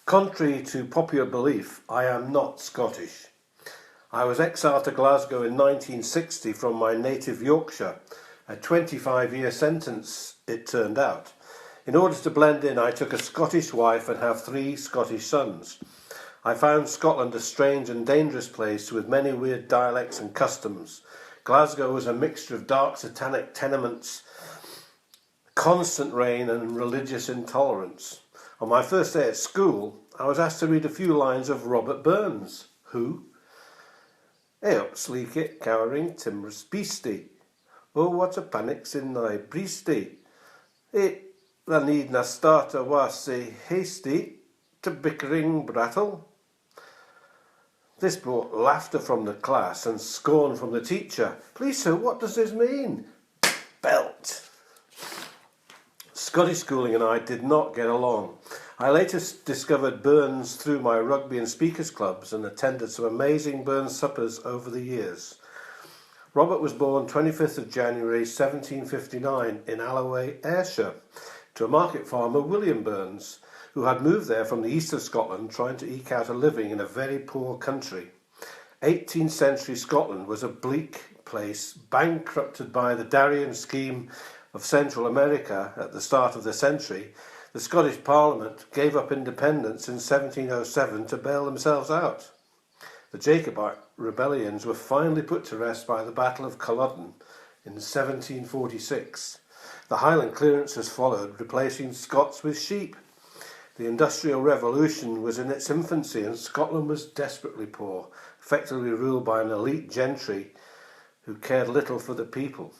Contrary to popular belief, I am not Scottish. I was exiled to Glasgow in 1960 from my native Yorkshire, a 25-year sentence it turned out. In order to blend in, I took a Scottish wife and have 3 Scottish sons. I found Scotland a strange and dangerous place with many weird dialects and customs. Glasgow was a mixture of dark satanic tenements, constant rain and religious intolerance. On my first day at school, I was asked to read a few lines of Robert Burns, who up sleek it, cowering timorous beastie. Oh, what a panic's in thy breastie. The need na start a was sae hasty to bickering brattle. This brought laughter from the class and scorn from the teacher. Please, sir, what does this mean? Belt. Scottish schooling and I did not get along. I later discovered Burns through my rugby and speakers clubs and attended some amazing Burns suppers over the years. Robert was born 25th of January 1759 in Alloway, Ayrshire, to a market farmer, William Burns, who had moved there from the east of Scotland trying to eke out a living in a very poor country. 18th century Scotland was a bleak place, bankrupted by the Darien scheme of Central America at the start of the century. The Scottish Parliament gave up independence in 1707 to bail themselves out. The Jacobite rebellions were finally put to rest by the Battle of Culloden in 1746. The Highland clearances followed, replacing Scots with sheep. The Industrial Revolution was in its infancy and Scotland was desperately poor, effectively ruled by an elite gentry who cared little for the people.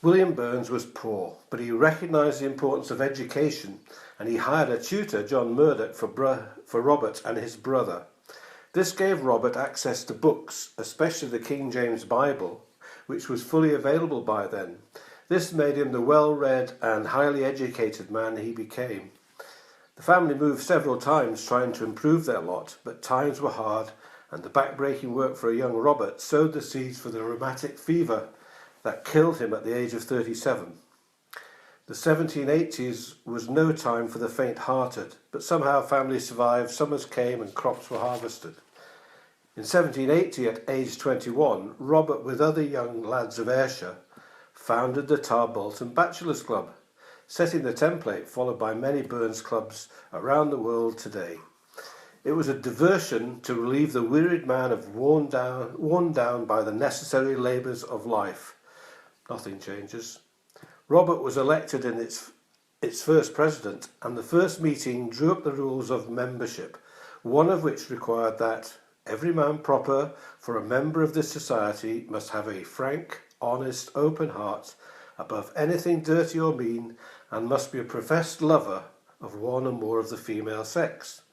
William Burns was poor, but he recognised the importance of education and he hired a tutor, John Murdoch, for Robert and his brother. This gave Robert access to books, especially the King James Bible, which was fully available by then. This made him the well-read and highly educated man he became. The family moved several times trying to improve their lot, but times were hard and the back-breaking work for a young Robert sowed the seeds for the rheumatic fever that killed him at the age of 37. The 1780s was no time for the faint-hearted, but somehow families survived, summers came and crops were harvested. In 1780, at age 21, Robert, with other young lads of Ayrshire, founded the Tarbolton Bachelors' Club, setting the template followed by many Burns clubs around the world today. It was a diversion to relieve the wearied man of worn down by the necessary labours of life. Nothing changes. Robert was elected in its first president, and the first meeting drew up the rules of membership, one of which required that every man proper for a member of this society must have a frank, honest, open heart above anything dirty or mean, and must be a professed lover of one or more of the female sex.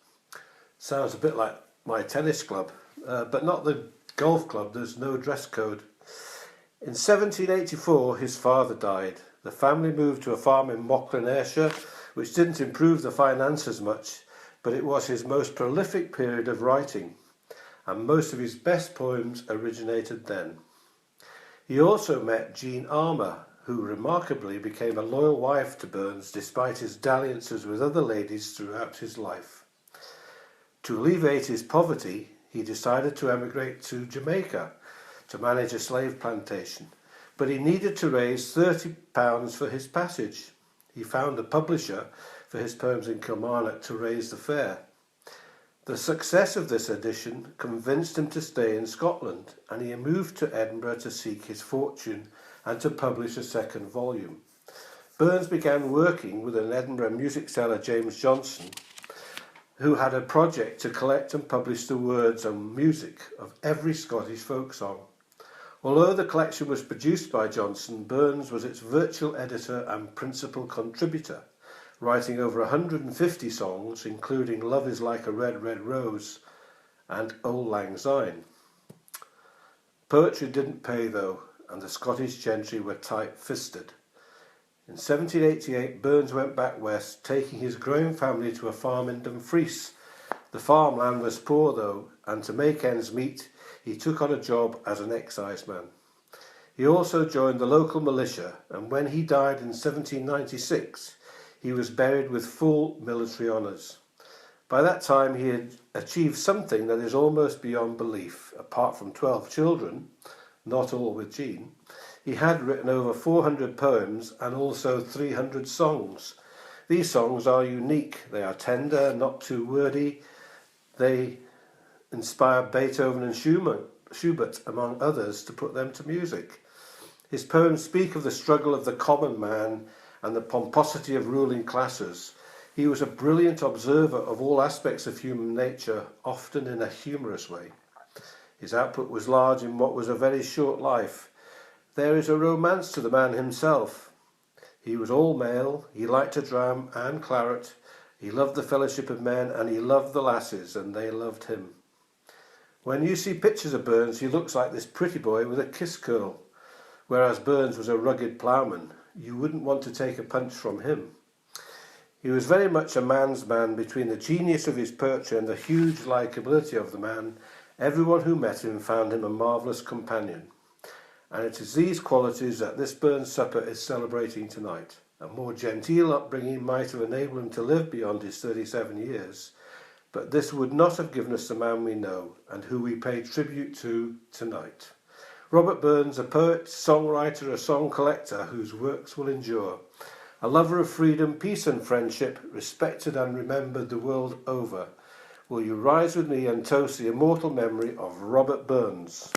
Sounds a bit like my tennis club, but not the golf club. There's no dress code. In 1784, his father died. The family moved to a farm in Mauchline, Ayrshire, which didn't improve the finances much, but it was his most prolific period of writing, and most of his best poems originated then. He also met Jean Armour, who remarkably became a loyal wife to Burns despite his dalliances with other ladies throughout his life. To alleviate his poverty, he decided to emigrate to Jamaica to manage a slave plantation, but he needed to raise £30 for his passage. He found a publisher for his poems in Kilmarnock to raise the fare. The success of this edition convinced him to stay in Scotland, and he moved to Edinburgh to seek his fortune and to publish a second volume. Burns began working with an Edinburgh music seller, James Johnson, who had a project to collect and publish the words and music of every Scottish folk song. Although the collection was produced by Johnson, Burns was its virtual editor and principal contributor, writing over 150 songs, including Love is Like a Red, Red Rose and Auld Lang Syne. Poetry didn't pay, though, and the Scottish gentry were tight-fisted. In 1788, Burns went back west, taking his growing family to a farm in Dumfries. The farmland was poor, though, and to make ends meet, he took on a job as an exciseman. He also joined the local militia, and when he died in 1796, he was buried with full military honours. By that time he had achieved something that is almost beyond belief. Apart from 12 children, not all with Jean, he had written over 400 poems and also 300 songs. These songs are unique. They are tender, not too wordy. They inspired Beethoven and Schubert, among others, to put them to music. His poems speak of the struggle of the common man and the pomposity of ruling classes. He was a brilliant observer of all aspects of human nature, often in a humorous way. His output was large in what was a very short life. There is a romance to the man himself. He was all male, he liked a dram and claret, he loved the fellowship of men, and he loved the lasses, and they loved him. When you see pictures of Burns, he looks like this pretty boy with a kiss curl, whereas Burns was a rugged ploughman. You wouldn't want to take a punch from him. He was very much a man's man. Between the genius of his poetry and the huge likability of the man, everyone who met him found him a marvellous companion. And it is these qualities that this Burns supper is celebrating tonight. A more genteel upbringing might have enabled him to live beyond his 37 years, but this would not have given us the man we know and who we pay tribute to tonight. Robert Burns, a poet, songwriter, a song collector whose works will endure. A lover of freedom, peace and friendship, respected and remembered the world over. Will you rise with me and toast the immortal memory of Robert Burns?